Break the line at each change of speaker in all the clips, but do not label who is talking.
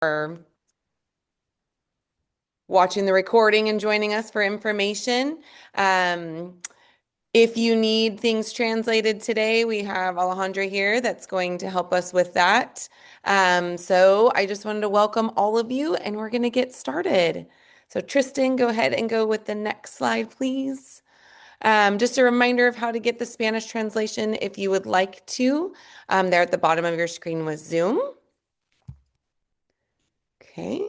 are watching the recording and joining us for information. Um, if you need things translated today, we have Alejandra here that's going to help us with that. So I just wanted to welcome all of you, and we're going to get started. So Tristan, go ahead and go with the next slide, please. Just a reminder of how to get the Spanish translation if you would like to. There at the bottom of your screen with Zoom. Okay.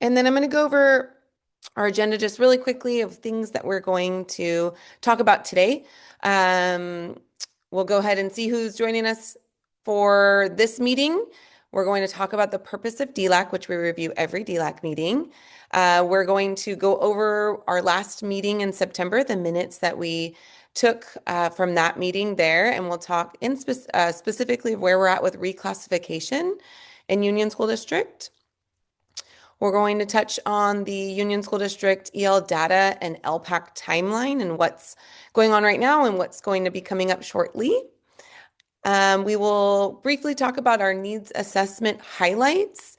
And then I'm going to go over our agenda just really quickly of things that we're going to talk about today. Um, we'll go ahead and see who's joining us for this meeting. We're going to talk about the purpose of DELAC, which we review every DELAC meeting. We're going to go over our last meeting in September, the minutes that we took from that meeting there, and we'll talk specifically of where we're at with reclassification in Union School District. We're going to touch on the Union School District EL data and LPAC timeline and what's going on right now and what's going to be coming up shortly. We will briefly talk about our needs assessment highlights,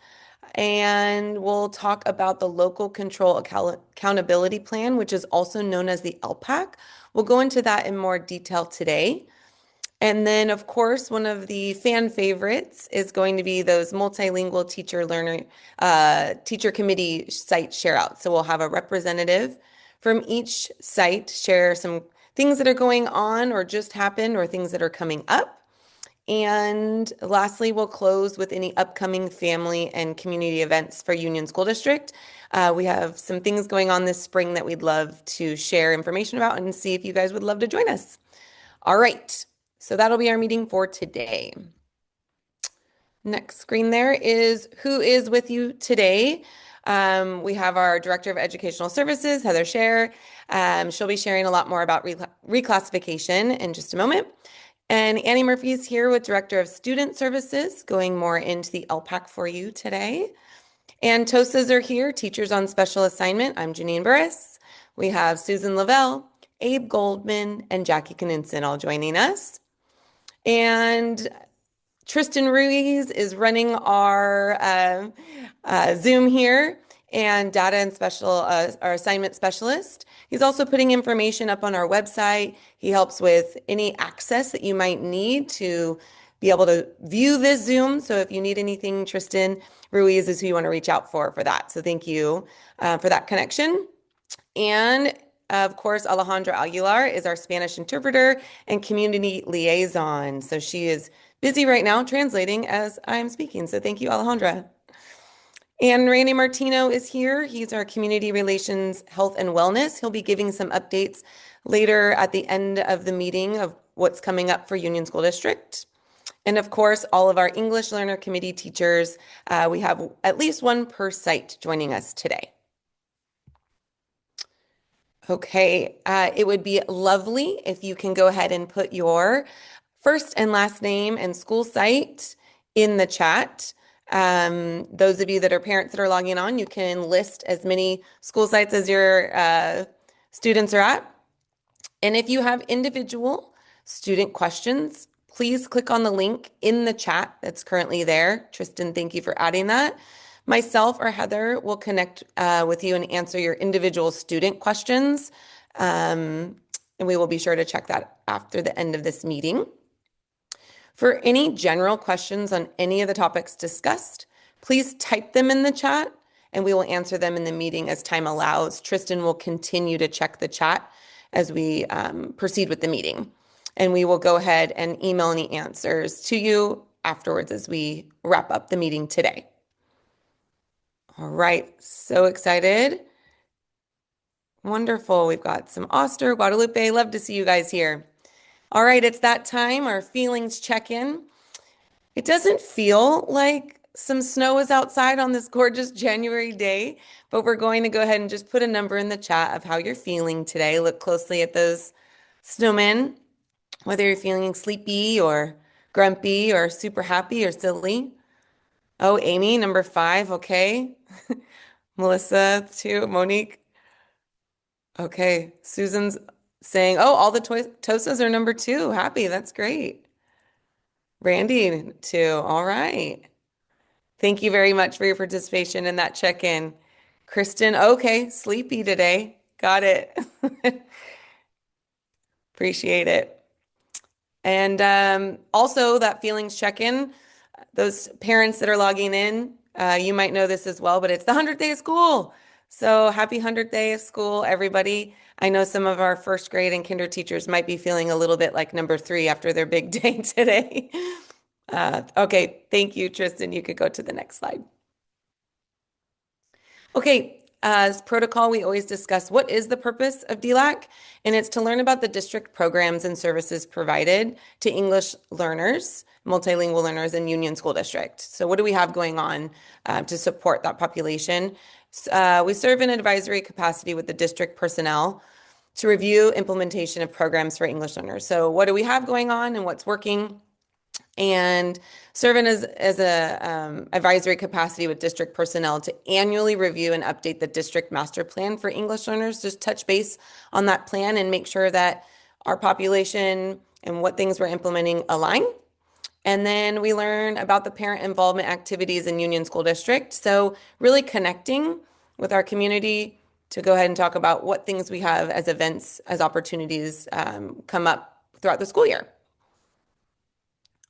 and we'll talk about the local control accountability plan, which is also known as the LPAC. We'll go into that in more detail today. And then, of course, one of the fan favorites is going to be those multilingual teacher committee site share out. So we'll have a representative from each site share some things that are going on or just happened or things that are coming up. And lastly, we'll close with any upcoming family and community events for Union School District. We have some things going on this spring that we'd love to share information about and see if you guys would love to join us. All right. So that'll be our meeting for today. Next screen there is who is with you today. We have our Director of Educational Services, Heather Scher. She'll be sharing a lot more about reclassification in just a moment. And Annie Murphy is here with Director of Student Services, going more into the LPAC for you today. And TOSAs are here, Teachers on Special Assignment. I'm Janine Burris. We have Susan Lavelle, Abe Goldman, and Jackie Kninson all joining us. And Tristan Ruiz is running our Zoom here and data and our assignment specialist. He's also putting information up on our website. He helps with any access that you might need to be able to view this Zoom. So if you need anything, Tristan Ruiz is who you want to reach out for that. So thank you for that connection. And of course, Alejandra Aguilar is our Spanish interpreter and community liaison. So she is busy right now translating as I'm speaking. So thank you, Alejandra. And Randy Martino is here. He's our community relations, health and wellness. He'll be giving some updates later at the end of the meeting of what's coming up for Union School District. And of course, all of our English Learner Committee teachers, we have at least one per site joining us today. Okay, it would be lovely if you can go ahead and put your first and last name and school site in the chat. Those of you that are parents that are logging on, you can list as many school sites as your students are at. And if you have individual student questions, please click on the link in the chat that's currently there. Tristan, thank you for adding that. Myself or Heather will connect with you and answer your individual student questions. And we will be sure to check that after the end of this meeting. For any general questions on any of the topics discussed, please type them in the chat and we will answer them in the meeting as time allows. Tristan will continue to check the chat as we proceed with the meeting. And we will go ahead and email any answers to you afterwards as we wrap up the meeting today. All right, so excited. Wonderful. We've got some Oster, Guadalupe. Love to see you guys here. All right, it's that time, our feelings check-in. It doesn't feel like some snow is outside on this gorgeous January day, but we're going to go ahead and just put a number in the chat of how you're feeling today. Look closely at those snowmen, whether you're feeling sleepy or grumpy or super happy or silly. Oh, Amy, number 5, okay. Melissa, 2, Monique. Okay, Susan's saying, oh, all the Tosas are number 2. Happy, that's great. Randy, 2, all right. Thank you very much for your participation in that check-in. Kristen, okay, sleepy today. Got it. Appreciate it. And also that feelings check-in, those parents that are logging in, you might know this as well, but it's the 100th day of school. So happy 100th day of school, everybody. I know some of our first grade and kinder teachers might be feeling a little bit like number three after their big day today. Okay, thank you, Tristan. You could go to the next slide. Okay, as protocol, we always discuss what is the purpose of DELAC, and it's to learn about the district programs and services provided to English learners, multilingual learners in Union School District. So what do we have going on to support that population? We serve in advisory capacity with the district personnel to review implementation of programs for English learners. So what do we have going on and what's working? And serving as a advisory capacity with district personnel to annually review and update the district master plan for English learners. Just touch base on that plan and make sure that our population and what things we're implementing align. And then we learn about the parent involvement activities in Union School District. So really connecting with our community to go ahead and talk about what things we have as events, as opportunities come up throughout the school year.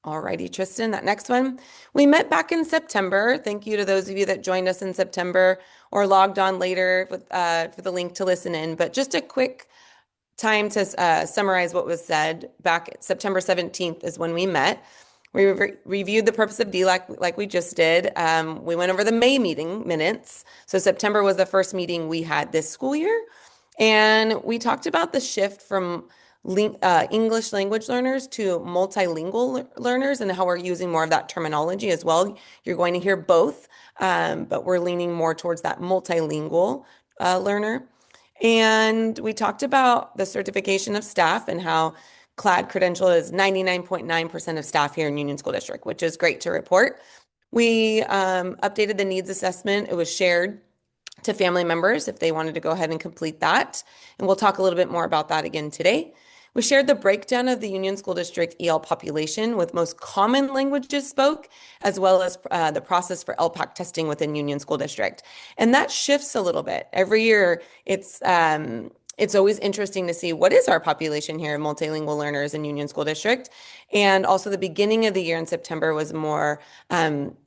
Alrighty, Tristan, that next one. We met back in September. Thank you to those of you that joined us in September or logged on later for the link to listen in. But just a quick time to summarize what was said. Back September 17th is when we met. We reviewed the purpose of DELAC like we just did. We went over the May meeting minutes. So September was the first meeting we had this school year. And we talked about the shift from English language learners to multilingual learners and how we're using more of that terminology as well. You're going to hear both, but we're leaning more towards that multilingual learner. And we talked about the certification of staff and how CLAD credential is 99.9% of staff here in Union School District, which is great to report. We updated the needs assessment. It was shared to family members if they wanted to go ahead and complete that. And we'll talk a little bit more about that again today. We shared the breakdown of the Union School District EL population with most common languages spoke, as well as the process for LPAC testing within Union School District. And that shifts a little bit. Every year, it's always interesting to see what is our population here, multilingual learners in Union School District. And also the beginning of the year in September was more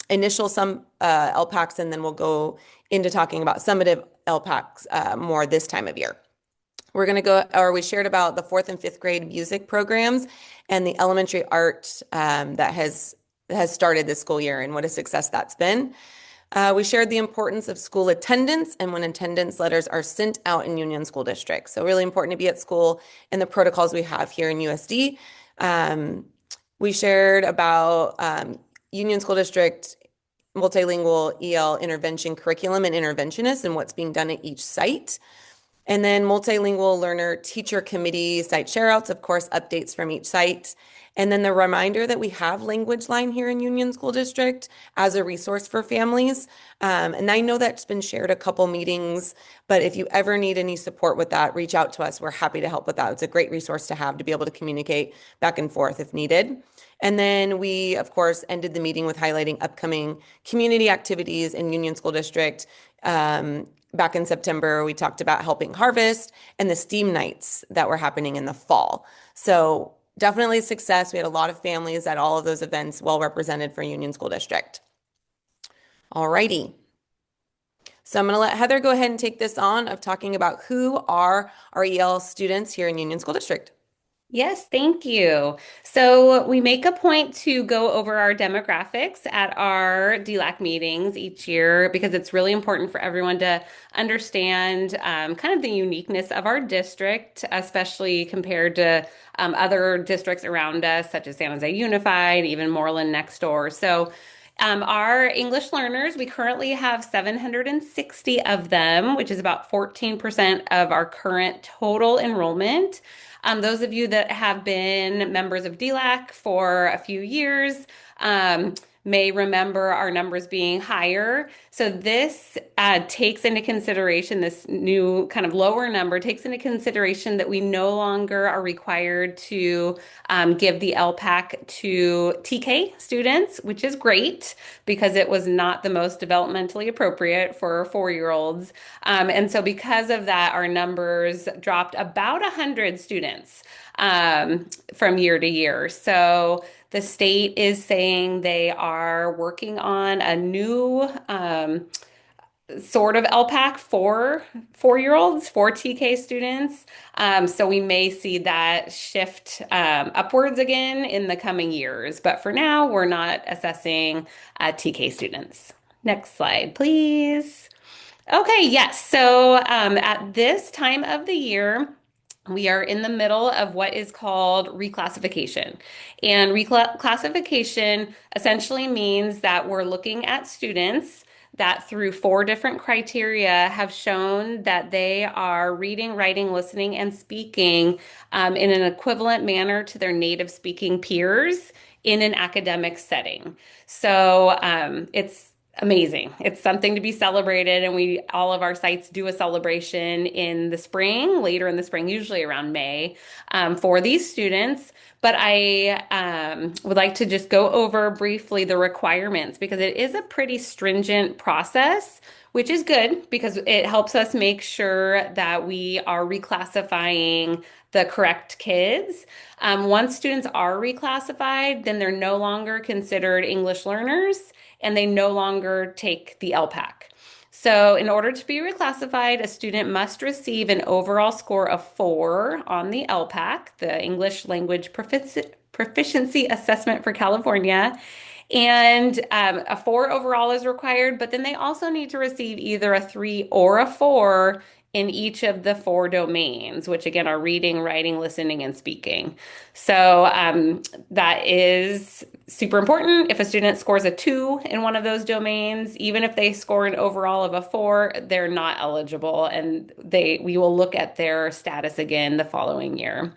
initial some LPACs, and then we'll go into talking about summative LPACs more this time of year. We shared about the 4th and 5th grade music programs and the elementary art that has started this school year and what a success that's been. We shared the importance of school attendance and when attendance letters are sent out in Union School District. So really important to be at school and the protocols we have here in USD. We shared about Union School District multilingual EL intervention curriculum and interventionists and what's being done at each site. And then multilingual learner teacher committee site shareouts, of course, updates from each site. And then the reminder that we have Language Line here in Union School District as a resource for families. And I know that's been shared a couple meetings, but if you ever need any support with that, reach out to us. We're happy to help with that. It's a great resource to have to be able to communicate back and forth if needed. And then we, of course, ended the meeting with highlighting upcoming community activities in Union School District. Back in September, we talked about helping harvest and the STEAM nights that were happening in the fall. So definitely a success. We had a lot of families at all of those events, well represented for Union School District. All righty. So I'm going to let Heather go ahead and take this on of talking about who are our EL students here in Union School District.
Yes, thank you. So we make a point to go over our demographics at our DELAC meetings each year because it's really important for everyone to understand kind of the uniqueness of our district, especially compared to other districts around us, such as San Jose Unified, even Moreland next door. So our English learners, we currently have 760 of them, which is about 14% of our current total enrollment. Those of you that have been members of DELAC for a few years may remember our numbers being higher. So this takes into consideration this new kind of lower number, takes into consideration that we no longer are required to give the LPAC to TK students, which is great because it was not the most developmentally appropriate for 4-year-olds. And so because of that, our numbers dropped about 100 students from year to year. So the state is saying they are working on a new sort of LPAC for 4-year-olds, for TK students. So we may see that shift upwards again in the coming years. But for now, we're not assessing TK students. Next slide, please. Okay, yes. So at this time of the year, we are in the middle of what is called reclassification. And reclassification essentially means that we're looking at students that through 4 different criteria have shown that they are reading, writing, listening, and speaking in an equivalent manner to their native speaking peers in an academic setting. So it's amazing. It's something to be celebrated, and we all of our sites do a celebration in the spring, later in the spring, usually around May, for these students. But I would like to just go over briefly the requirements because it is a pretty stringent process, which is good because it helps us make sure that we are reclassifying the correct kids. Once students are reclassified, then they're no longer considered English learners and they no longer take the LPAC. So, in order to be reclassified, a student must receive an overall score of 4 on the LPAC, the English Language Proficiency Assessment for California. And a 4 overall is required, but then they also need to receive either a 3 or a 4 in each of the 4 domains, which again are reading, writing, listening, and speaking. So that is super important. If a student scores a 2 in one of those domains, even if they score an overall of a 4, they're not eligible, and we will look at their status again the following year.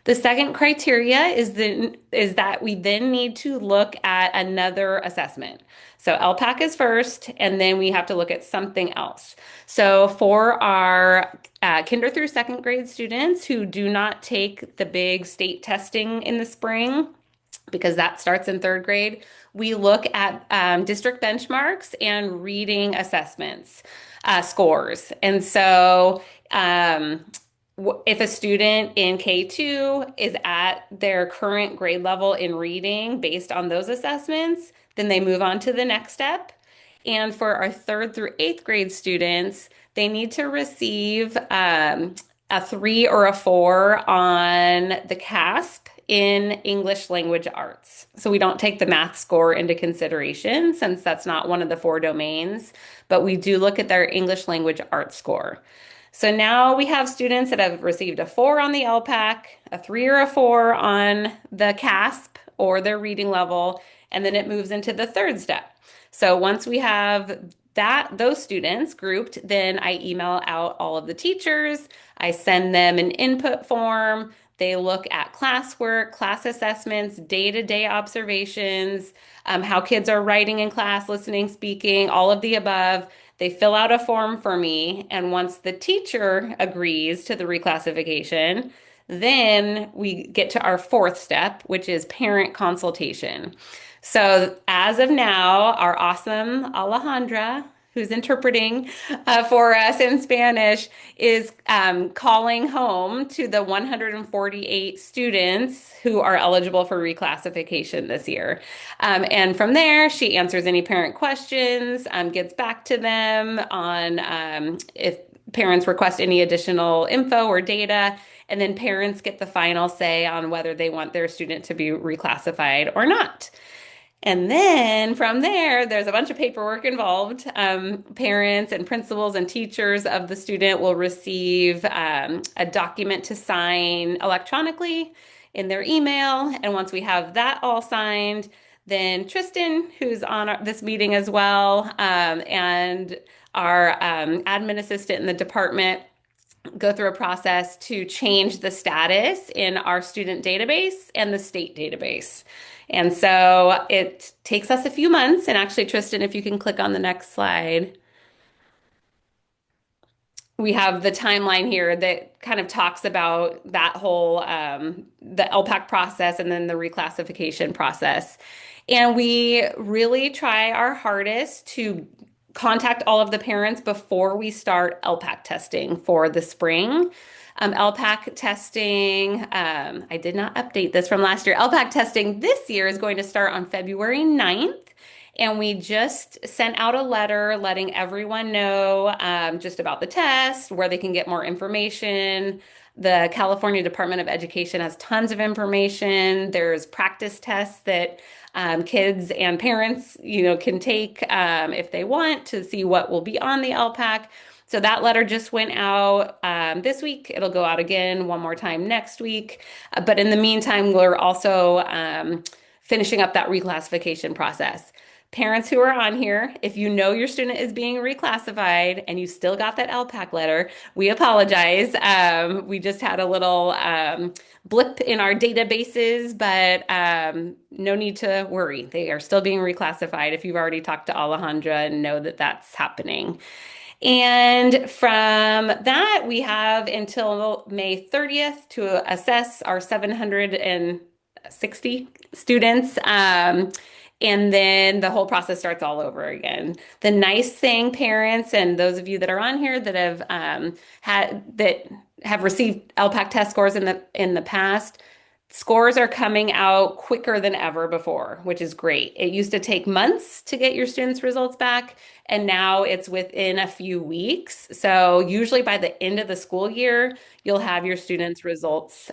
The second criteria is that we then need to look at another assessment. So LPAC is first, and then we have to look at something else. So for our kinder through 2nd grade students who do not take the big state testing in the spring, because that starts in 3rd grade, we look at district benchmarks and reading assessments scores. And so if a student in K2 is at their current grade level in reading based on those assessments, then they move on to the next step. And for our 3rd through 8th grade students, they need to receive a 3 or a 4 on the CASP in English language arts. So we don't take the math score into consideration since that's not one of the 4 domains, but we do look at their English language arts score. So now we have students that have received a 4 on the LPAC, a 3 or a 4 on the CASP or their reading level, and then it moves into the 3rd step. So once we have those students grouped, then I email out all of the teachers. I send them an input form. They look at classwork, class assessments, day-to-day observations, how kids are writing in class, listening, speaking, all of the above. They fill out a form for me, and once the teacher agrees to the reclassification, then we get to our 4th step, which is parent consultation. So as of now, our awesome Alejandra, who's interpreting for us in Spanish, is calling home to the 148 students who are eligible for reclassification this year. And from there, she answers any parent questions, gets back to them on if parents request any additional info or data, and then parents get the final say on whether they want their student to be reclassified or not. And then from there, there's a bunch of paperwork involved. Parents and principals and teachers of the student will receive a document to sign electronically in their email. And once we have that all signed, then Tristan, who's on this meeting as well, and our admin assistant in the department go through a process to change the status in our student database and the state database. And so it takes us a few months. And actually, Tristan, if you can click on the next slide, we have the timeline here that kind of talks about that whole the LPAC process and then the reclassification process. And we really try our hardest to contact all of the parents before we start LPAC testing for the spring. LPAC testing, I did not update this from last year. LPAC testing this year is going to start on February 9th. And we just sent out a letter letting everyone know just about the test, where they can get more information. The California Department of Education has tons of information. There's practice tests that kids and parents, can take if they want to see what will be on the LPAC. So that letter just went out this week. It'll go out again one more time next week. But in the meantime, we're also finishing up that reclassification process. Parents who are on here, if you know your student is being reclassified and you still got that LPAC letter, we apologize. We just had a little blip in our databases, but no need to worry. They are still being reclassified if you've already talked to Alejandra and know that that's happening. And from that, we have until May 30th to assess our 760 students. And then the whole process starts all over again. The nice thing, parents, and those of you that are on here that have received LPAC test scores in the past, scores are coming out quicker than ever before, which is great. It used to take months to get your students' results back, and now it's within a few weeks. So usually by the end of the school year, you'll have your students' results,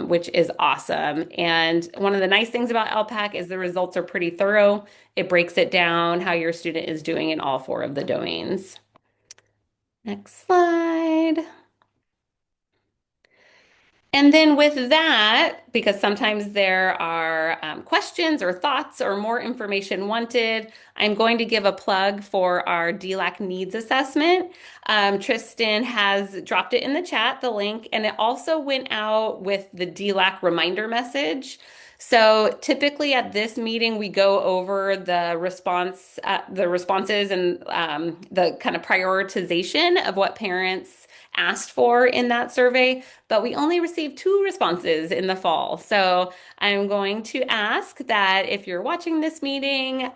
which is awesome. And one of the nice things about LPAC is the results are pretty thorough. It breaks it down how your student is doing in all four of the domains. Next slide. And then with that, because sometimes there are questions or thoughts or more information wanted, I'm going to give a plug for our DELAC needs assessment. Tristan has dropped it in the chat, the link, and it also went out with the DELAC reminder message. So typically at this meeting, we go over the responses and the kind of prioritization of what parents asked for in that survey, but we only received 2 responses in the fall. So I'm going to ask that if you're watching this meeting,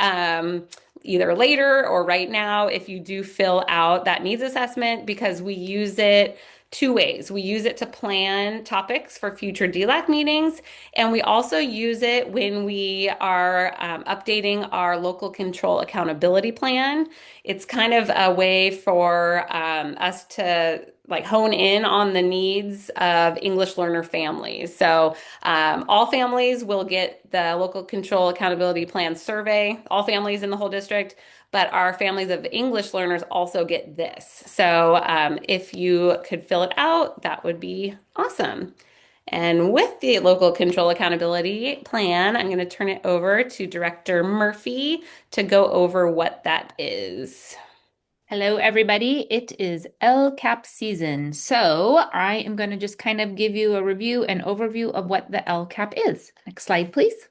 either later or right now, if you do fill out that needs assessment, because we use it 2 ways. We use it to plan topics for future DLAC meetings, and we also use it when we are updating our local control accountability plan. It's kind of a way for us to like hone in on the needs of English learner families. So all families will get the local control accountability plan survey, all families in the whole district, but our families of English learners also get this. So if you could fill it out, that would be awesome. And with the local control accountability plan, I'm going to turn it over to Director Murphy to go over what that is.
Hello, everybody. It is LCAP season. So I am going to just kind of give you a review and overview of what the LCAP is. Next slide, please.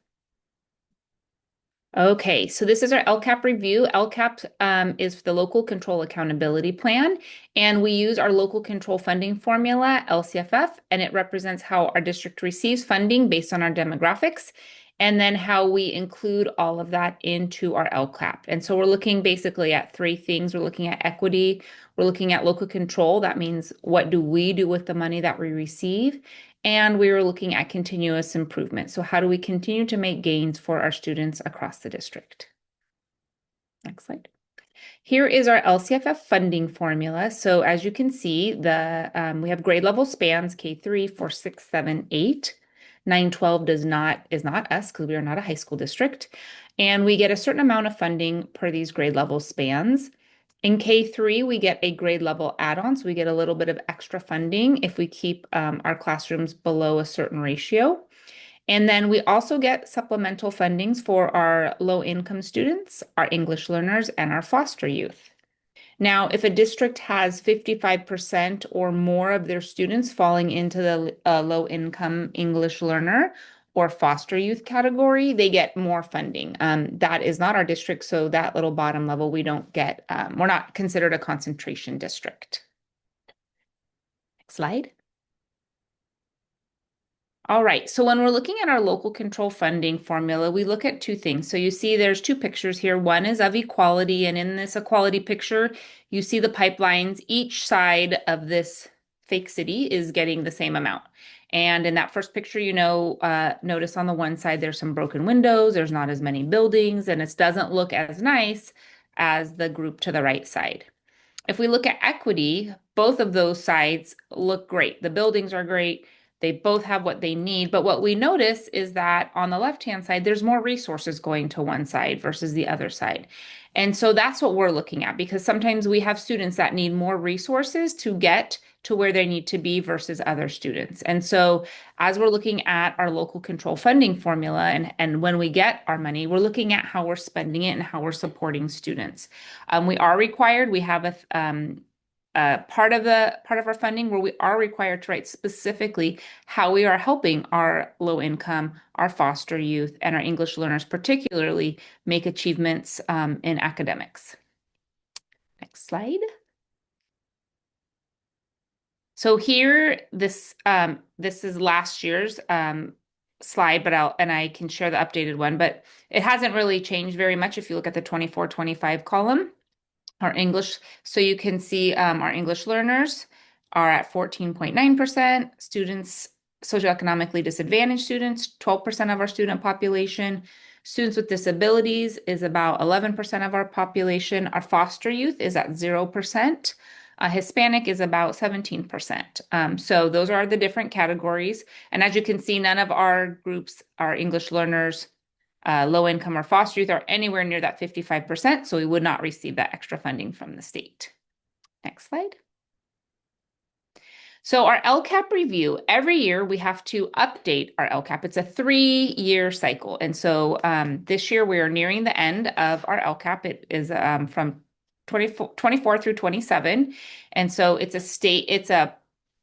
Okay, so this is our LCAP review. LCAP is the Local Control Accountability Plan, and we use our local control funding formula, LCFF, and it represents how our district receives funding based on our demographics, and then how we include all of that into our LCAP. And so we're looking basically at 3 things. We're looking at equity, we're looking at local control. That means what do we do with the money that we receive? And we were looking at continuous improvement. So how do we continue to make gains for our students across the district? Next slide. Here is our LCFF funding formula. So as you can see, we have grade level spans K3, 4, 6, 7, 8. 9, 12 is not us because we are not a high school district. And we get a certain amount of funding per these grade level spans. In K3, we get a grade level add-on, so we get a little bit of extra funding if we keep our classrooms below a certain ratio. And then we also get supplemental fundings for our low-income students, our English learners, and our foster youth. Now, if a district has 55% or more of their students falling into the low-income English learner or foster youth category, they get more funding. That is not our district, so that little bottom level we don't get. We're not considered a concentration district. Next slide. All right, so when we're looking at our local control funding formula, we look at two things. So you see there's two pictures here. One is of equality, and in this equality picture, you see the pipelines. Each side of this fake city is getting the same amount. And in that first picture, notice on the one side there's some broken windows, there's not as many buildings, and it doesn't look as nice as the group to the right side. If we look at equity, both of those sides look great. The buildings are great. They both have what they need. But what we notice is that on the left-hand side, there's more resources going to one side versus the other side. And so that's what we're looking at, because sometimes we have students that need more resources to get to where they need to be versus other students. And so as we're looking at our local control funding formula and when we get our money, we're looking at how we're spending it and how we're supporting students. We are required, we have part of our funding where we are required to write specifically how we are helping our low income, our foster youth, and our English learners particularly make achievements in academics. Next slide. So here, this is last year's slide, but I can share the updated one, but it hasn't really changed very much if you look at the 24-25 column. Our English, so you can see our English learners are at 14.9%, students, socioeconomically disadvantaged students, 12% of our student population, students with disabilities is about 11% of our population, our foster youth is at 0%, Hispanic is about 17%. So those are the different categories. And as you can see, none of our groups, our English learners, low income or foster youth are anywhere near that 55%, so we would not receive that extra funding from the state. Next slide. So our LCAP review, every year we have to update our LCAP. It's a 3-year cycle. And so this year we are nearing the end of our LCAP. It is from 24 through 27. And so it's a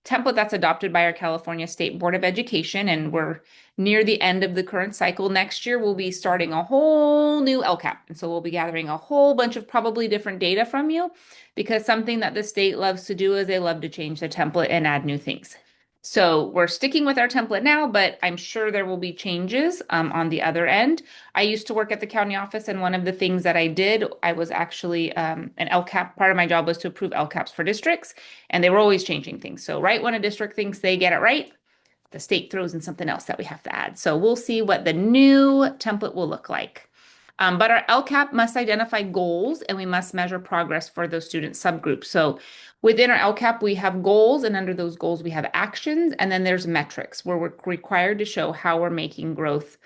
template that's adopted by our California State Board of Education, and we're near the end of the current cycle. Next year, we'll be starting a whole new LCAP. And so we'll be gathering a whole bunch of probably different data from you, because something that the state loves to do is they love to change the template and add new things. So we're sticking with our template now, but I'm sure there will be changes on the other end. I used to work at the county office, and one of the things that I did, I was actually an LCAP. Part of my job was to approve LCAPs for districts, and they were always changing things. So right when a district thinks they get it right, the state throws in something else that we have to add. So we'll see what the new template will look like. But our LCAP must identify goals, and we must measure progress for those student subgroups. So within our LCAP, we have goals, and under those goals, we have actions, and then there's metrics where we're required to show how we're making growth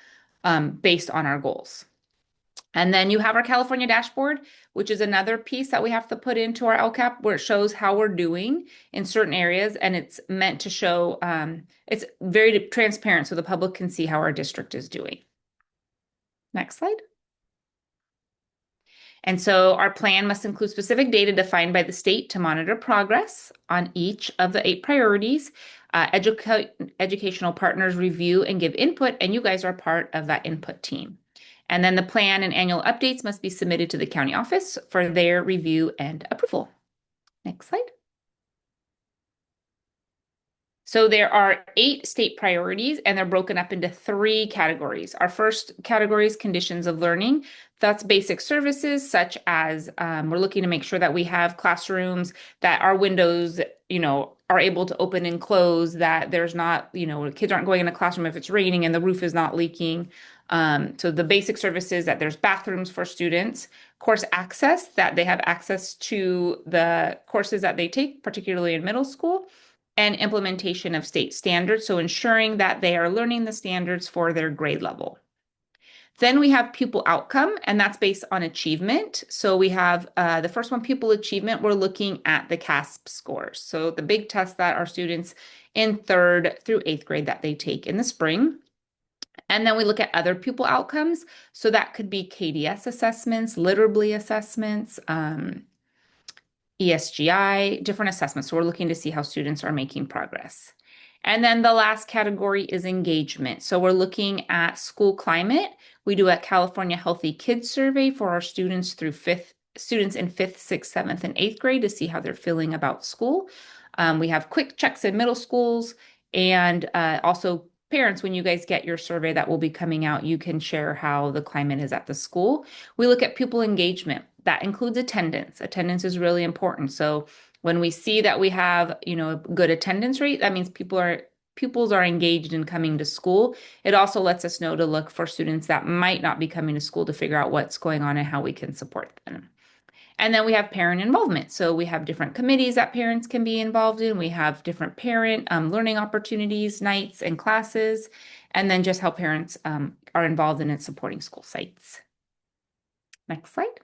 based on our goals. And then you have our California dashboard, which is another piece that we have to put into our LCAP, where it shows how we're doing in certain areas, and it's meant to show, it's very transparent so the public can see how our district is doing. Next slide. And so our plan must include specific data defined by the state to monitor progress on each of the 8 priorities. Educational partners review and give input, and you guys are part of that input team. And then the plan and annual updates must be submitted to the county office for their review and approval. Next slide. So there are 8 state priorities, and they're broken up into 3 categories. Our first category is conditions of learning. That's basic services, such as we're looking to make sure that we have classrooms, that our windows, are able to open and close, that there's not, kids aren't going in a classroom if it's raining and the roof is not leaking. So the basic services, that there's bathrooms for students, course access, that they have access to the courses that they take, particularly in middle school, and implementation of state standards, so ensuring that they are learning the standards for their grade level. Then we have pupil outcome, and that's based on achievement. So we have the first one, pupil achievement. We're looking at the CASP scores. So the big test that our students in 3rd through 8th grade that they take in the spring. And then we look at other pupil outcomes. So that could be KDS assessments, literally assessments, ESGI, different assessments. So we're looking to see how students are making progress. And then the last category is engagement. So we're looking at school climate. We do a California Healthy Kids survey for our students students in fifth, sixth, seventh, and eighth grade to see how they're feeling about school. We have quick checks in middle schools, and also parents, when you guys get your survey that will be coming out, you can share how the climate is at the school. We look at pupil engagement. That includes attendance. Attendance is really important. So when we see that we have, a good attendance rate, that means pupils are engaged in coming to school. It also lets us know to look for students that might not be coming to school to figure out what's going on and how we can support them. And then we have parent involvement. So we have different committees that parents can be involved in. We have different parent learning opportunities, nights, and classes, and then just how parents are involved in supporting school sites. Next slide.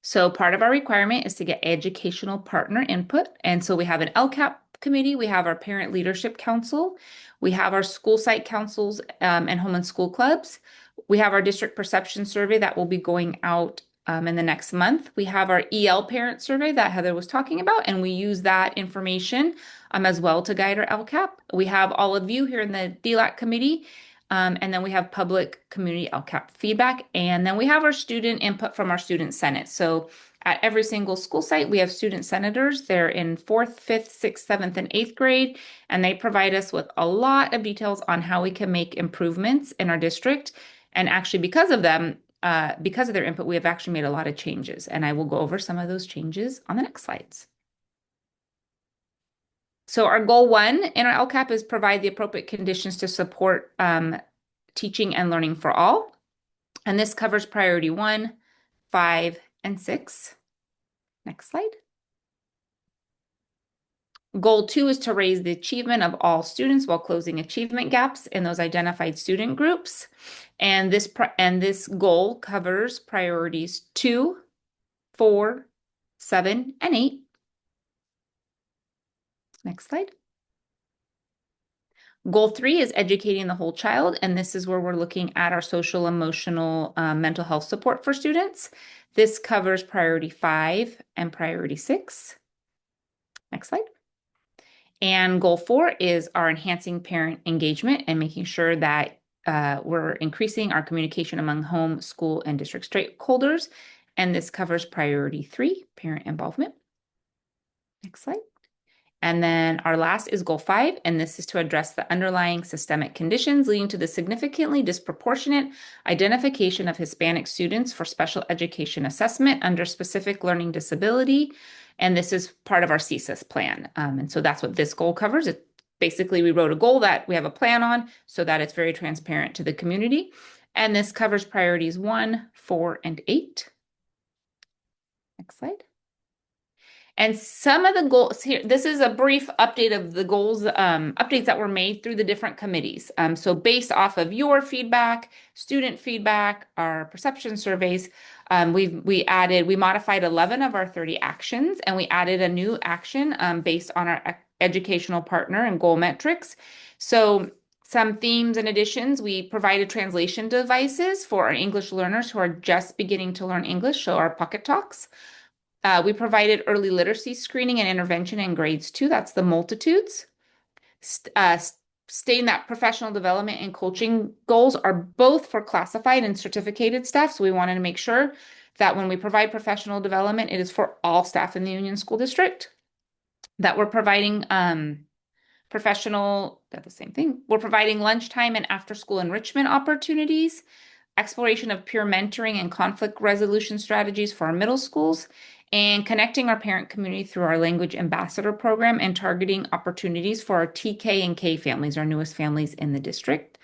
So part of our requirement is to get educational partner input. And so we have an LCAP committee, we have our parent leadership council, we have our school site councils and home and school clubs. We have our district perception survey that will be going out in the next month. We have our EL parent survey that Heather was talking about, and we use that information as well to guide our LCAP. We have all of you here in the DELAC committee. And then we have public community LCAP feedback. And then we have our student input from our student senate. So at every single school site, we have student senators. They're in fourth, fifth, sixth, seventh, and eighth grade. And they provide us with a lot of details on how we can make improvements in our district. And actually, because of them, because of their input, we have actually made a lot of changes. And I will go over some of those changes on the next slides. So our goal 1 in our LCAP is provide the appropriate conditions to support teaching and learning for all. And this covers priority 1, 5, and 6. Next slide. Goal 2 is to raise the achievement of all students while closing achievement gaps in those identified student groups. And this goal covers priorities 2, 4, 7, and 8. Next slide. Goal 3 is educating the whole child, and this is where we're looking at our social, emotional, mental health support for students. This covers priority 5 and priority 6. Next slide. And goal 4 is our enhancing parent engagement and making sure that we're increasing our communication among home, school, and district stakeholders. And this covers priority 3, parent involvement. Next slide. And then our last is goal 5, and this is to address the underlying systemic conditions leading to the significantly disproportionate identification of Hispanic students for special education assessment under specific learning disability. And this is part of our CSIS plan. And so that's what this goal covers. Basically, we wrote a goal that we have a plan on so that it's very transparent to the community. And this covers priorities 1, 4, and 8. Next slide. And some of the goals here, this is a brief update of the goals, updates that were made through the different committees. So based off of your feedback, student feedback, our perception surveys, we modified 11 of our 30 actions, and we added a new action based on our educational partner and goal metrics. So some themes and additions, we provided translation devices for our English learners who are just beginning to learn English, so our Pocket Talks. We provided early literacy screening and intervention in grades 2. That's the multitudes. Stating that professional development and coaching goals are both for classified and certificated staff. So we wanted to make sure that when we provide professional development, it is for all staff in the Union School District. That we're providing that's the same thing. We're providing lunchtime and after-school enrichment opportunities, exploration of peer mentoring and conflict resolution strategies for our middle schools, and connecting our parent community through our language ambassador program and targeting opportunities for our TK and K families, our newest families in the district.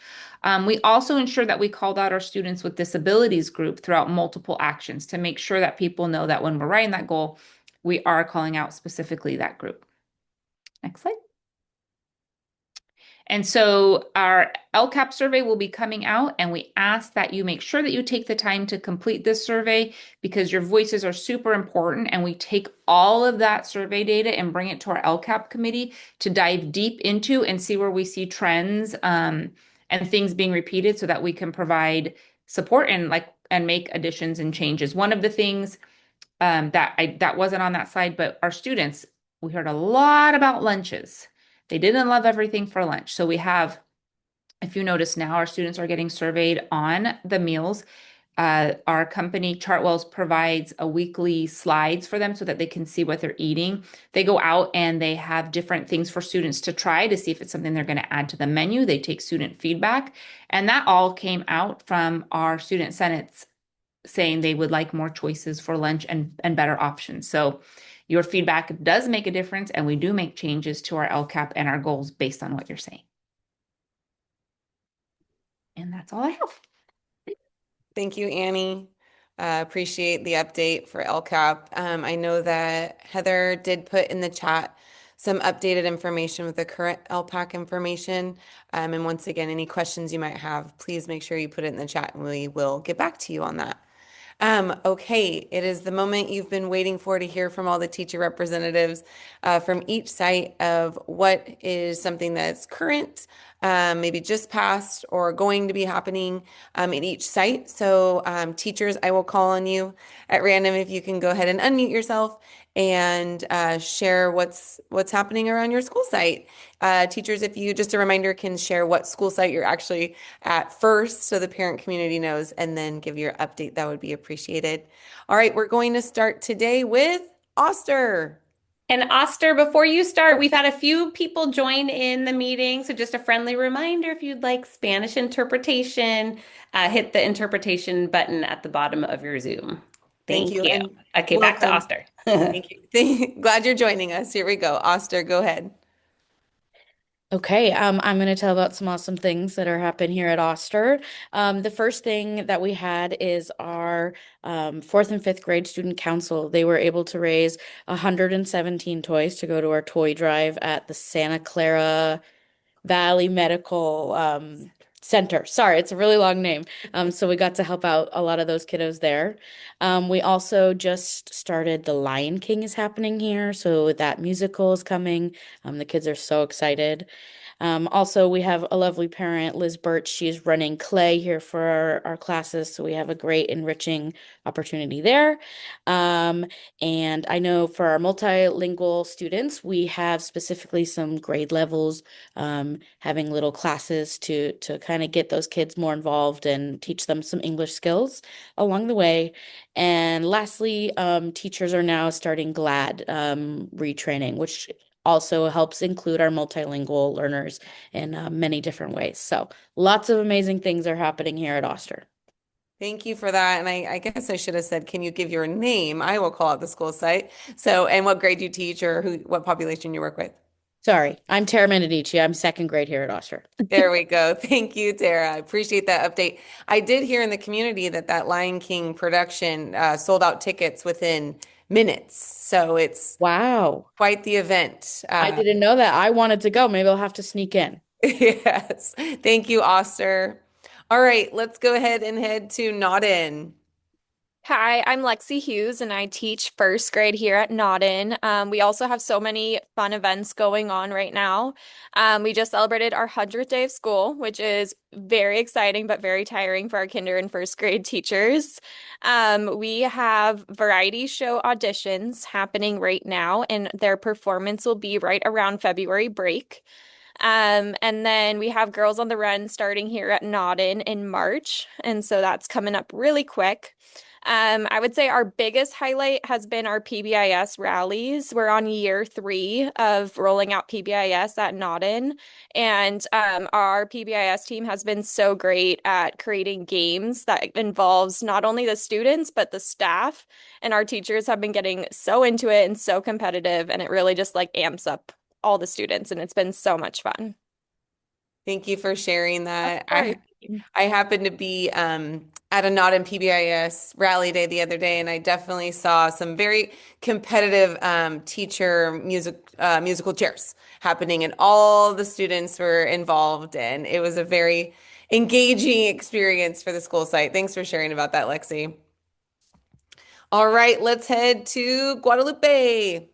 We also ensure that we called out our students with disabilities group throughout multiple actions to make sure that people know that when we're writing that goal, we are calling out specifically that group. Next slide. And so our LCAP survey will be coming out, and we ask that you make sure that you take the time to complete this survey because your voices are super important, and we take all of that survey data and bring it to our LCAP committee to dive deep into and see where we see trends and things being repeated so that we can provide support and make additions and changes. One of the things that wasn't on that slide, but our students, we heard a lot about lunches. They didn't love everything for lunch. So we have, if you notice now, our students are getting surveyed on the meals. Our company, Chartwells, provides a weekly slides for them so that they can see what they're eating. They go out and they have different things for students to try to see if it's something they're going to add to the menu. They take student feedback, and that all came out from our student senates saying they would like more choices for lunch and better options. So your feedback does make a difference, and we do make changes to our LCAP and our goals based on what you're saying. And that's all I have.
Thank you, Annie. Appreciate the update for LCAP. I know that Heather did put in the chat some updated information with the current LPAC information. And once again, any questions you might have, please make sure you put it in the chat and we will get back to you on that. Okay, it is the moment you've been waiting for to hear from all the teacher representatives from each site of what is something that's current, maybe just passed or going to be happening at each site. So, teachers, I will call on you at random if you can go ahead and unmute yourself and share what's happening around your school site. Teachers, if you just a reminder, can share what school site you're actually at first so the parent community knows, and then give your update. That would be appreciated. All right, we're going to start today with Oster.
And Oster, before you start, we've had a few people join in the meeting. So just a friendly reminder, if you'd like Spanish interpretation, hit the interpretation button at the bottom of your Zoom.
Thank
Thank
you
you.
and
Okay, back to
welcome.
Oster.
Thank you. Glad you're joining us. Here we go. Oster, go ahead.
Okay, I'm going to tell about some awesome things that are happening here at Oster. The first thing that we had is our fourth and fifth grade student council. They were able to raise 117 toys to go to our toy drive at the Santa Clara Valley Medical Center. Sorry, it's a really long name. So we got to help out a lot of those kiddos there. We also just started The Lion King is happening here, so that musical is coming. The kids are so excited. Also, we have a lovely parent, Liz Birch. She's running clay here for our classes, so we have a great enriching opportunity there. And I know for our multilingual students, we have specifically some grade levels, having little classes to kind of get those kids more involved and teach them some English skills along the way. And lastly, teachers are now starting GLAD retraining, which also helps include our multilingual learners in many different ways. So lots of amazing things are happening here at Oster.
Thank you for that. And I guess I should have said, can you give your name? I will call out the school site. So, and what grade you teach or what population you work with.
Sorry, I'm Tara Medici. I'm second grade here at Oster.
There we go. Thank you, Tara. I appreciate that update. I did hear in the community that Lion King production sold out tickets within minutes. So it's
Wow.
quite the event.
I didn't know that. I wanted to go. Maybe I'll have to sneak in.
Yes. Thank you, Oster. All right, let's go ahead and head to Not In.
Hi, I'm Lexi Hughes and I teach first grade here at Nodden. We also have so many fun events going on right now. We just celebrated our 100th day of school, which is very exciting but very tiring for our kinder and first grade teachers. We have variety show auditions happening right now, and their performance will be right around February break. And then we have Girls on the Run starting here at Nodden in March, and so that's coming up really quick. I would say our biggest highlight has been our PBIS rallies. We're on year 3 of rolling out PBIS at Nodden, and our PBIS team has been so great at creating games that involves not only the students but the staff. And our teachers have been getting so into it and so competitive, and it really just like amps up all the students, and it's been so much fun.
Thank you for sharing
Of
that.
course.
I happened to be at a Not in PBIS rally day the other day, and I definitely saw some very competitive teacher musical chairs happening, and all the students were involved, and it was a very engaging experience for the school site. Thanks for sharing about that, Lexi. All right, let's head to Guadalupe.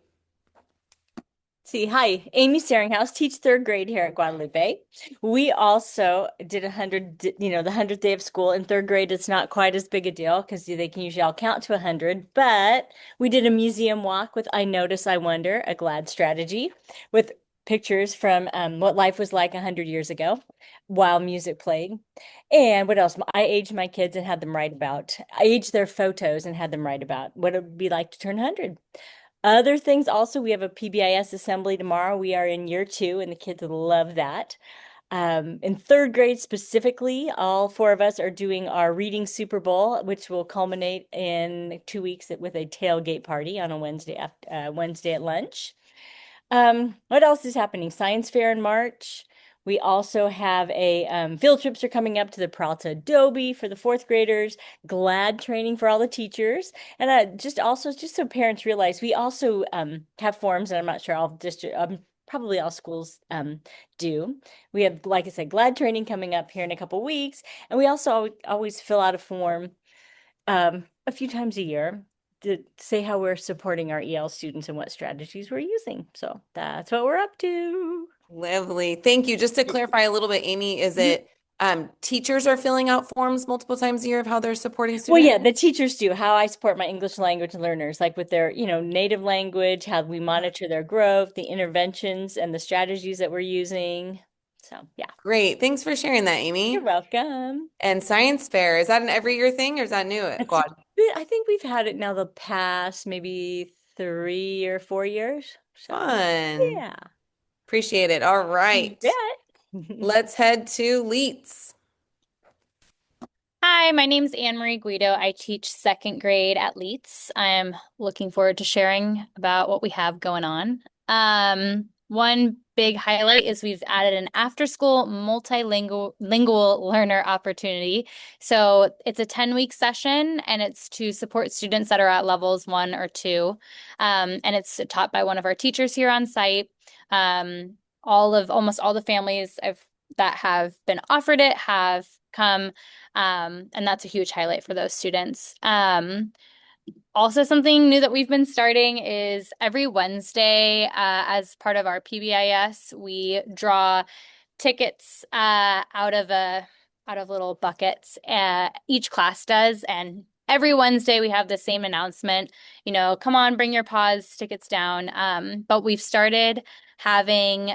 See, hi, Amy Seringhouse, teach third grade here at Guadalupe. We also did the 100th day of school. In third grade, it's not quite as big a deal because they can usually all count to 100. But we did a museum walk with I Notice, I Wonder, a GLAD strategy with pictures from what life was like 100 years ago while music played. And what else? I aged my kids and had them write about. I aged their photos and had them write about what it would be like to turn 100. Other things also, we have a PBIS assembly tomorrow. We are in year 2, and the kids love that. In third grade specifically, all 4 of us are doing our reading Super Bowl, which will culminate in 2 weeks with a tailgate party on a Wednesday at lunch. What else is happening? Science fair in March. We also have field trips are coming up to the Peralta Adobe for the 4th graders, GLAD training for all the teachers. And just so parents realize, we also have forms, and I'm not sure probably all schools do. We have, like I said, GLAD training coming up here in a couple weeks. And we also always fill out a form a few times a year to say how we're supporting our EL students and what strategies we're using. So that's what we're up to.
Lovely. Thank you. Just to clarify a little bit, Amy, is it teachers are filling out forms multiple times a year of how they're supporting
Well,
students?
yeah, the teachers do. How I support my English language learners, like with their, native language, how we monitor their growth, the interventions and the strategies that we're using. So, yeah.
Great. Thanks for sharing that,
You're
Amy.
welcome.
And science fair, is that an every year thing or is that new at
That's
Quad?
I think we've had it now the past maybe 3 or 4 years. So,
Fun.
yeah.
Appreciate it. All
You
right.
bet.
Let's head to Leets.
Hi, my name's Anne Marie Guido. I teach second grade at Leets. I'm looking forward to sharing about what we have going on. One big highlight is we've added an after-school multilingual learner opportunity. So it's a 10-week session, and it's to support students that are at levels 1 or 2. And it's taught by one of our teachers here on site. Almost all the families that have been offered it have come. And that's a huge highlight for those students. Also, something new that we've been starting is every Wednesday, as part of our PBIS, we draw tickets out of little buckets. Each class does, and every Wednesday we have the same announcement. Come on, bring your pause tickets down. But we've started having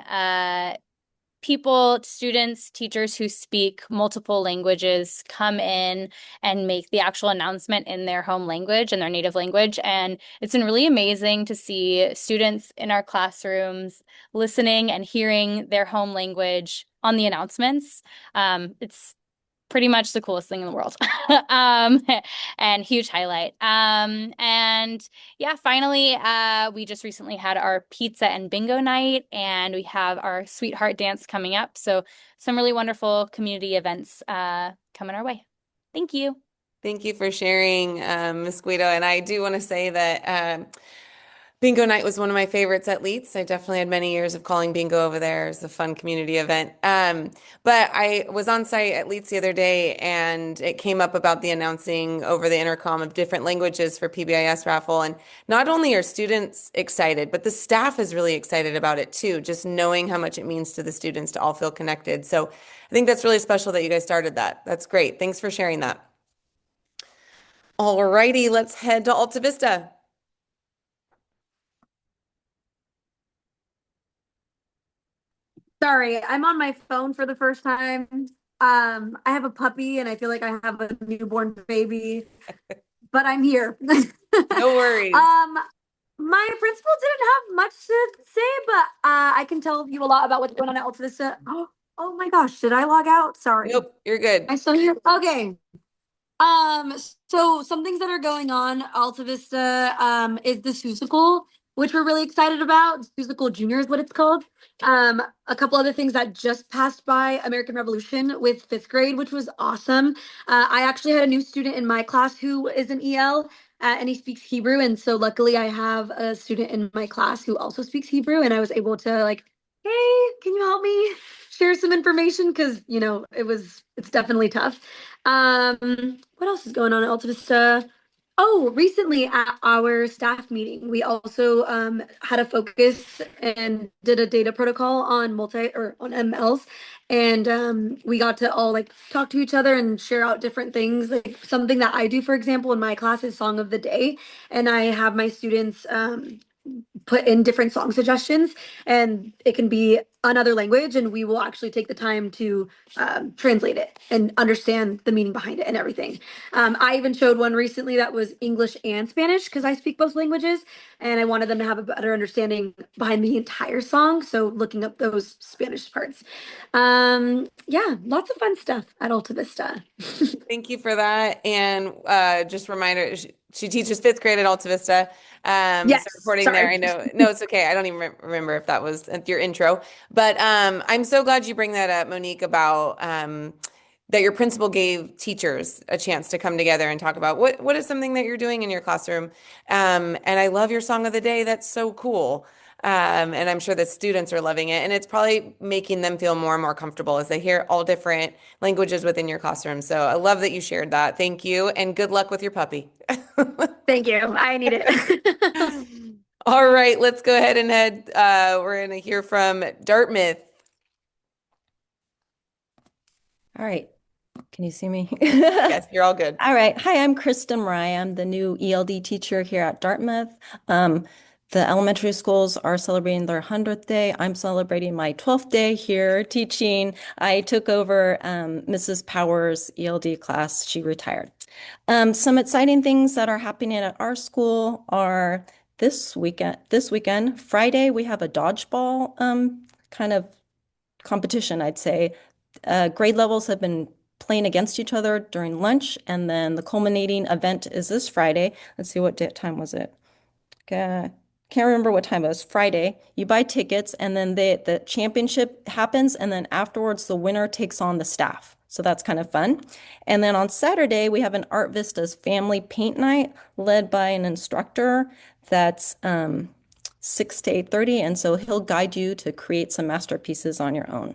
students, teachers who speak multiple languages come in and make the actual announcement in their home language and their native language. And it's been really amazing to see students in our classrooms listening and hearing their home language on the announcements. It's pretty much the coolest thing in the world. And huge highlight. And yeah, finally, we just recently had our pizza and bingo night, and we have our sweetheart dance coming up. So some really wonderful community events coming our way. Thank you.
Thank you for sharing, Ms. Guido. And I do want to say that bingo night was one of my favorites at Leeds. I definitely had many years of calling bingo over there. It's a fun community event. But I was on site at Leeds the other day, and it came up about the announcing over the intercom of different languages for PBIS raffle. And not only are students excited, but the staff is really excited about it too, just knowing how much it means to the students to all feel connected. So I think that's really special that you guys started that. That's great. Thanks for sharing that. All righty, let's head to Alta Vista.
Sorry, I'm on my phone for the first time. I have a puppy and I feel like I have a newborn baby, but I'm here.
No worries.
My principal didn't have much to say, but I can tell you a lot about what's going on at Alta Vista. Oh my gosh, did I log out? Sorry.
Nope, you're good.
I still here. Okay. So some things that are going on Alta Vista is the Susical, which we're really excited about. Susical Junior is what it's called. A couple other things that just passed by American Revolution with 5th grade, which was awesome. I actually had a new student in my class who is an EL. And he speaks Hebrew, and so luckily I have a student in my class who also speaks Hebrew, and I was able to hey, can you help me share some information? Because it's definitely tough. What else is going on at Alta Vista? Oh, recently at our staff meeting, we also had a focus and did a data protocol on multi or on MLs, and we got to all like talk to each other and share out different things. Like something that I do, for example, in my class is Song of the Day, and I have my students put in different song suggestions, and it can be another language, and we will actually take the time to translate it and understand the meaning behind it and everything. I even showed one recently that was English and Spanish because I speak both languages, and I wanted them to have a better understanding behind the entire song, so looking up those Spanish parts. Yeah, lots of fun stuff at Alta Vista.
Thank you for that. And just a reminder, she teaches fifth grade at Alta Vista. So
Yes,
reporting there,
sorry.
I know, no, it's okay. I don't even remember if that was your intro, but I'm so glad you bring that up, Monique, about that your principal gave teachers a chance to come together and talk about what is something that you're doing in your classroom. And I love your song of the day. That's so cool. And I'm sure the students are loving it. And it's probably making them feel more and more comfortable as they hear all different languages within your classroom. So I love that you shared that. Thank you. And good luck with your puppy.
Thank you. I need it.
All right, let's go ahead and head. We're going to hear from Dartmouth.
All right. Can you see me?
Yes, you're all good.
All right. Hi, I'm Kristen Murray. I'm the new ELD teacher here at Dartmouth. The elementary schools are celebrating their 100th day. I'm celebrating my 12th day here teaching. I took over Mrs. Power's ELD class. She retired. Some exciting things that are happening at our school are this weekend, Friday, we have a dodgeball kind of competition, I'd say. Grade levels have been playing against each other during lunch, and then the culminating event is this Friday. Let's see, what time was it? Can't remember what time it was. Friday. You buy tickets, and then the championship happens, and then afterwards the winner takes on the staff. So that's kind of fun. And then on Saturday, we have an Art Vistas family paint night led by an instructor that's 6 to 8:30, and so he'll guide you to create some masterpieces on your own.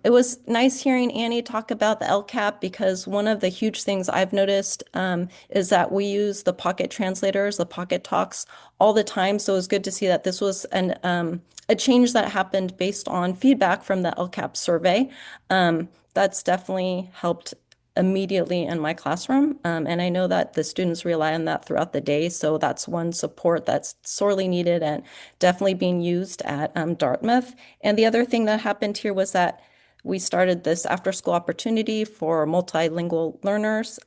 It was nice hearing Annie talk about the LCAP because one of the huge things I've noticed is that we use the pocket translators, the pocket talks all the time. So it was good to see that this was a change that happened based on feedback from the LCAP survey. That's definitely helped immediately in my classroom. And I know that the students rely on that throughout the day. So that's one support that's sorely needed and definitely being used at Dartmouth. And the other thing that happened here was that we started this after school opportunity for multilingual learners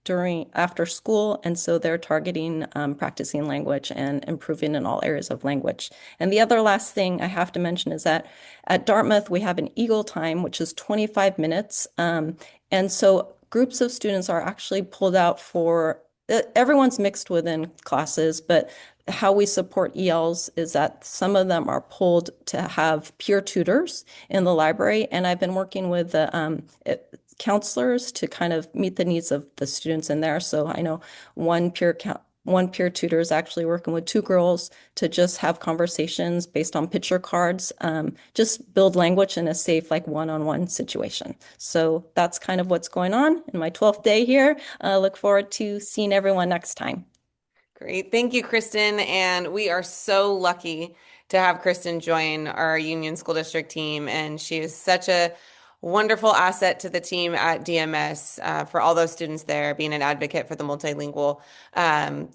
during after school. And so they're targeting practicing language and improving in all areas of language. And the other last thing I have to mention is that at Dartmouth, we have an Eagle time, which is 25 minutes. And so groups of students are actually pulled out for everyone's mixed within classes, but how we support ELs is that some of them are pulled to have peer tutors in the library. And I've been working with the counselors to kind of meet the needs of the students in there. So I know one peer tutor is actually working with two girls to just have conversations based on picture cards, just build language in a safe, like one-on-one situation. So that's kind of what's going on in my 12th day here. Look forward to seeing everyone next time.
Great. Thank you, Kristen. And we are so lucky to have Kristen join our Union School District team. And she is such a wonderful asset to the team at DMS for all those students there, being an advocate for the multilingual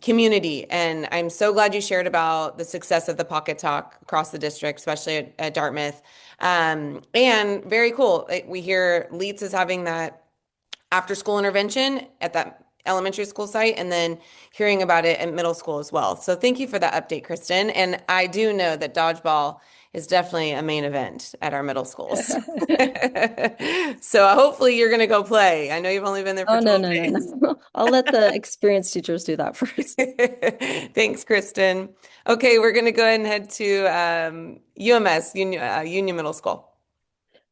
community. And I'm so glad you shared about the success of the Pocket Talk across the district, especially at Dartmouth. And very cool. We hear Leeds is having that after school intervention at that elementary school site and then hearing about it at middle school as well. So thank you for that update, Kristen. And I do know that dodgeball is definitely a main event at our middle schools. So hopefully you're going to go play. I know you've only been there for
Oh, no,
12
no,
days.
no, no. I'll let the experienced teachers do that first.
Thanks, Kristen. Okay, we're going to go ahead and head to UMS, Union Middle School.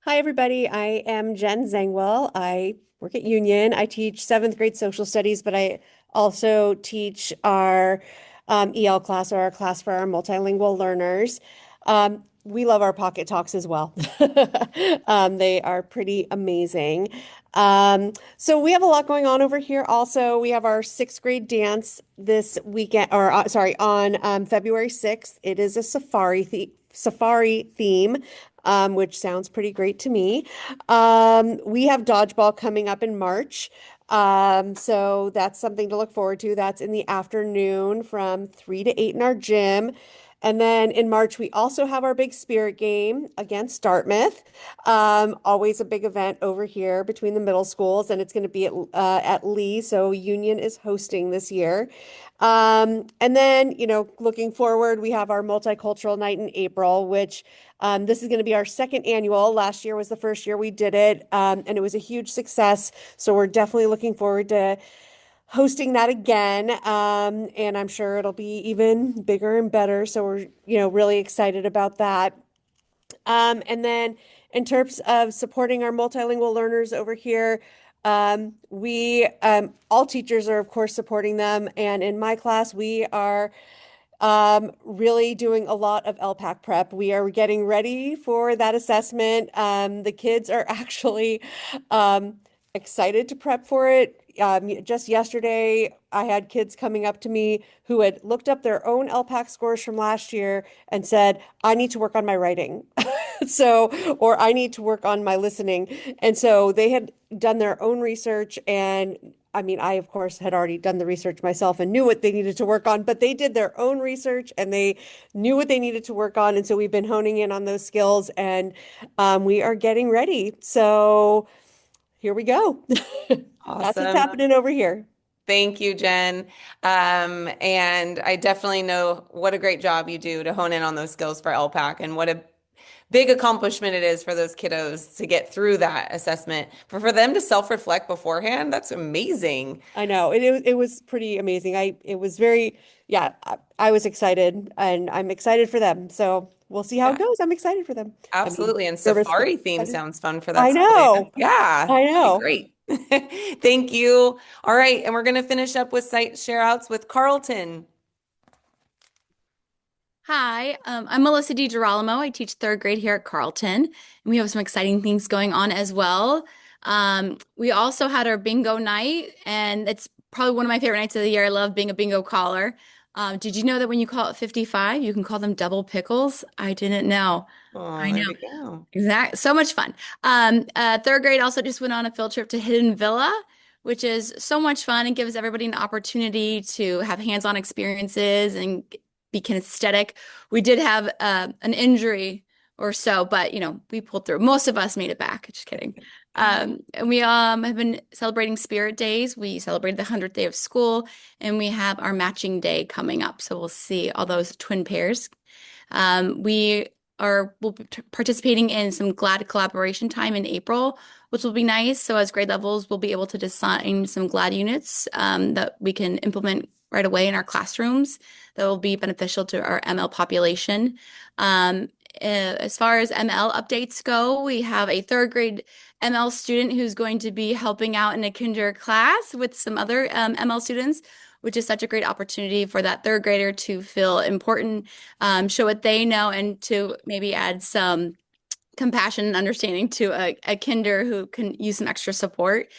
Hi, everybody. I am Jen Zangwell. I work at Union. I teach seventh grade social studies, but I also teach our EL class or our class for our multilingual learners. we love our pocket talks as well. They are pretty amazing. So we have a lot going on over here. Also, we have our sixth grade dance this weekend, or sorry, on February 6th. It is a safari theme, which sounds pretty great to me. We have dodgeball coming up in March. So that's something to look forward to. That's in the afternoon from 3 to 8 in our gym. And then in March, we also have our big spirit game against Dartmouth. Always a big event over here between the middle schools, and it's going to be at Lee. So Union is hosting this year. And then, looking forward, we have our multicultural night in April, which this is going to be our second annual. Last year was the first year we did it, and it was a huge success. So we're definitely looking forward to hosting that again. And I'm sure it'll be even bigger and better. So we're, really excited about that. And then in terms of supporting our multilingual learners over here, we all teachers are of course supporting them. And in my class, we are really doing a lot of LPAC prep. We are getting ready for that assessment. The kids are actually excited to prep for it. Just yesterday, I had kids coming up to me who had looked up their own LPAC scores from last year and said, I need to work on my writing. Or I need to work on my listening. And so they had done their own research. And I mean, I, of course, had already done the research myself and knew what they needed to work on, but they did their own research and they knew what they needed to work on. And so we've been honing in on those skills and we are getting ready. So here we go. That's what's
Awesome.
happening over here.
Thank you, Jen. And I definitely know what a great job you do to hone in on those skills for LPAC and what a big accomplishment it is for those kiddos to get through that assessment. For them to self-reflect beforehand, that's amazing.
I know it was pretty amazing. It was very, yeah, I was excited and I'm excited for them. So we'll see how it
Yeah,
goes. I'm excited for them. I mean,
absolutely. And
nervous, but
safari theme
excited.
sounds fun for
I
that school day.
know.
Yeah,
I
that'd be
know.
great. Thank you. All right, and we're going to finish up with site share outs with Carlton.
Hi, I'm Melissa DiGirolamo. I teach third grade here at Carleton, and we have some exciting things going on as well. We also had our bingo night, and it's probably one of my favorite nights of the year. I love being a bingo caller. Did you know that when you call it 55, you can call them double pickles? I didn't know.
Oh,
I
there
know.
we go.
Exactly. So much fun. Third grade also just went on a field trip to Hidden Villa, which is so much fun and gives everybody an opportunity to have hands-on experiences and be kinesthetic. We did have an injury or so, but we pulled through. Most of us made it back. Just kidding. And we have been celebrating Spirit Days. We celebrated the 100th day of school, and we have our matching day coming up. So we'll see all those twin pairs. We'll be participating in some GLAD collaboration time in April, which will be nice. So as grade levels, we'll be able to design some GLAD units that we can implement right away in our classrooms that will be beneficial to our ML population. As far as ML updates go, we have a third grade ML student who's going to be helping out in a kinder class with some other ML students, which is such a great opportunity for that third grader to feel important, show what they know, and to maybe add some compassion and understanding to a kinder who can use some extra support.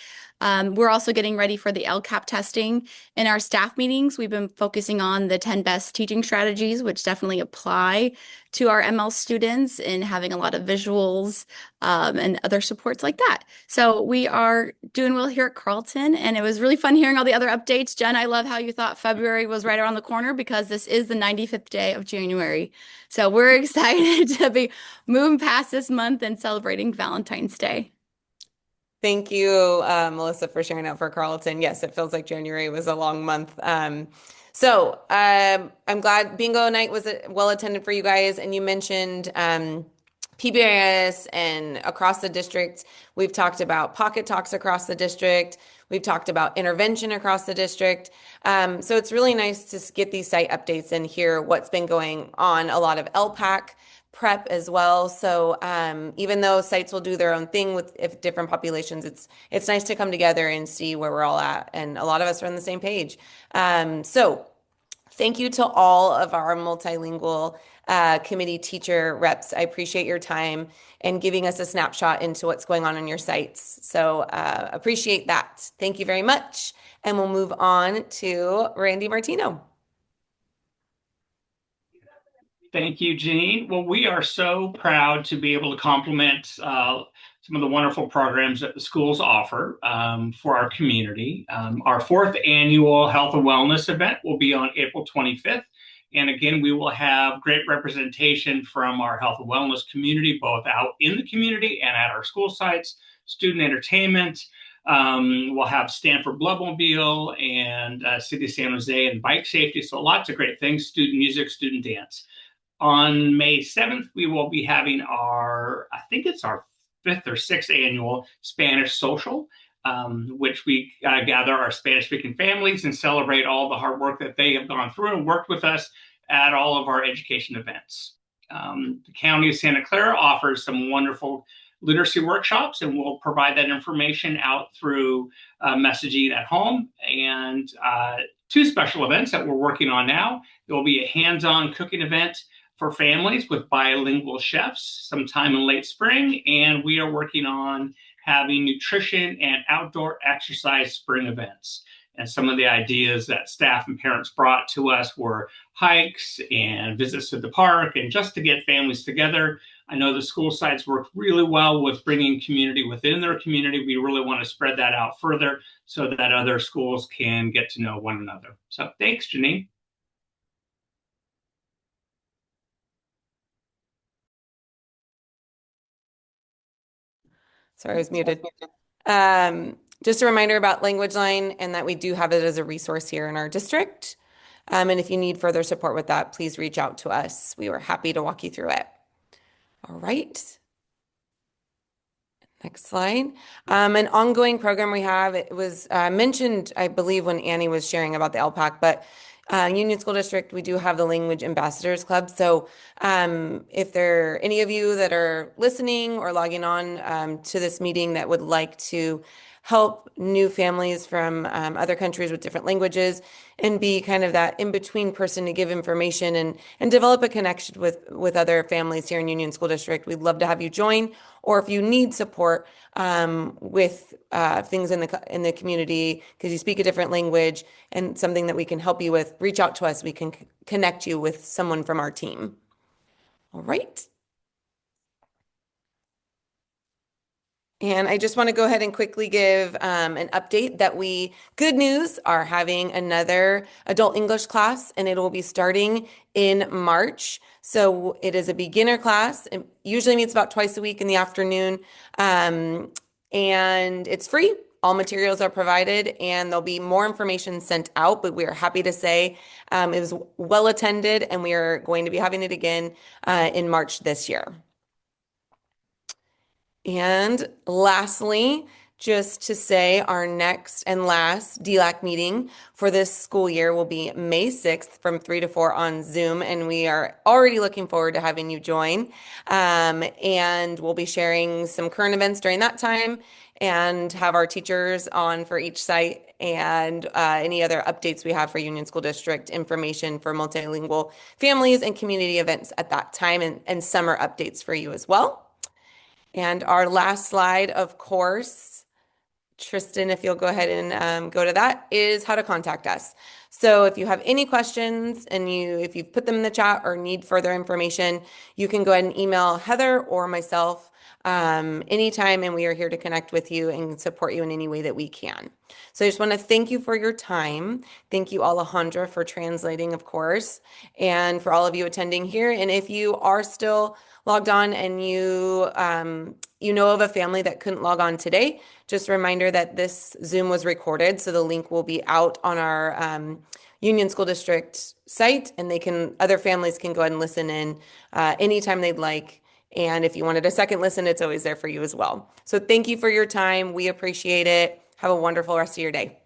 We're also getting ready for the LCAP testing. In our staff meetings, we've been focusing on the 10 best teaching strategies, which definitely apply to our ML students in having a lot of visuals and other supports like that. So we are doing well here at Carleton, and it was really fun hearing all the other updates. Jen, I love how you thought February was right around the corner because this is the 95th day of January. So we're excited to be moving past this month and celebrating Valentine's Day.
Thank you, Melissa, for sharing out for Carleton. Yes, it feels like January was a long month. I'm glad bingo night was well attended for you guys. And you mentioned PBIS and across the district. We've talked about pocket talks across the district. We've talked about intervention across the district. So it's really nice to get these site updates and hear what's been going on. A lot of LPAC prep as well. So even though sites will do their own thing with different populations, it's nice to come together and see where we're all at. And a lot of us are on the same page. So Thank you to all of our multilingual committee teacher reps. I appreciate your time and giving us a snapshot into what's going on your sites. So appreciate that. Thank you very much. And we'll move on to Randy Martino.
Thank you, Janine. Well, we are so proud to be able to complement some of the wonderful programs that the schools offer for our community. Our fourth annual Health and Wellness event will be on April 25th. And again, we will have great representation from our health and wellness community, both out in the community and at our school sites, student entertainment. We'll have Stanford Bloodmobile and City of San Jose and bike safety. So lots of great things, student music, student dance. On May 7th, we will be having I think it's our fifth or sixth annual Spanish Social, which we gather our Spanish-speaking families and celebrate all the hard work that they have gone through and worked with us at all of our education events. The County of Santa Clara offers some wonderful literacy workshops, and we'll provide that information out through messaging at home. And two special events that we're working on now. There will be a hands-on cooking event for families with bilingual chefs sometime in late spring, and we are working on having nutrition and outdoor exercise spring events. And some of the ideas that staff and parents brought to us were hikes and visits to the park and just to get families together. I know the school sites work really well with bringing community within their community. We really want to spread that out further so that other schools can get to know one another. So thanks, Janine.
Sorry, I was muted. Just a reminder about Language Line and that we do have it as a resource here in our district. And if you need further support with that, please reach out to us. We were happy to walk you through it. All right. Next slide. An ongoing program we have, it was mentioned, I believe, when Annie was sharing about the LPAC, but Union School District, we do have the Language Ambassadors Club. So if there are any of you that are listening or logging on to this meeting that would like to help new families from other countries with different languages and be kind of that in-between person to give information and develop a connection with other families here in Union School District, we'd love to have you join. Or if you need support with things in the community because you speak a different language and something that we can help you with, reach out to us. We can connect you with someone from our team. All right. And I just want to go ahead and quickly give an update that good news, are having another adult English class, and it will be starting in March. So it is a beginner class. It usually meets about twice a week in the afternoon, and it's free. All materials are provided, and there'll be more information sent out, but we are happy to say it was well attended, and we are going to be having it again in March this year. And lastly, just to say our next and last DELAC meeting for this school year will be May 6th from 3 to 4 on Zoom. And we are already looking forward to having you join. And we'll be sharing some current events during that time and have our teachers on for each site and any other updates we have for Union School District, information for multilingual families and community events at that time, and summer updates for you as well. And our last slide, of course, Tristan, if you'll go ahead and go to that, is how to contact us. So if you have any questions and if you've put them in the chat or need further information, you can go ahead and email Heather or myself anytime, and we are here to connect with you and support you in any way that we can. So I just want to thank you for your time. Thank you, Alejandra, for translating, of course, and for all of you attending here. And if you are still logged on and you know of a family that couldn't log on today, just a reminder that this Zoom was recorded, so the link will be out on our Union School District site, and other families can go ahead and listen in anytime they'd like. And if you wanted a second listen, it's always there for you as well. So thank you for your time. We appreciate it. Have a wonderful rest of your day.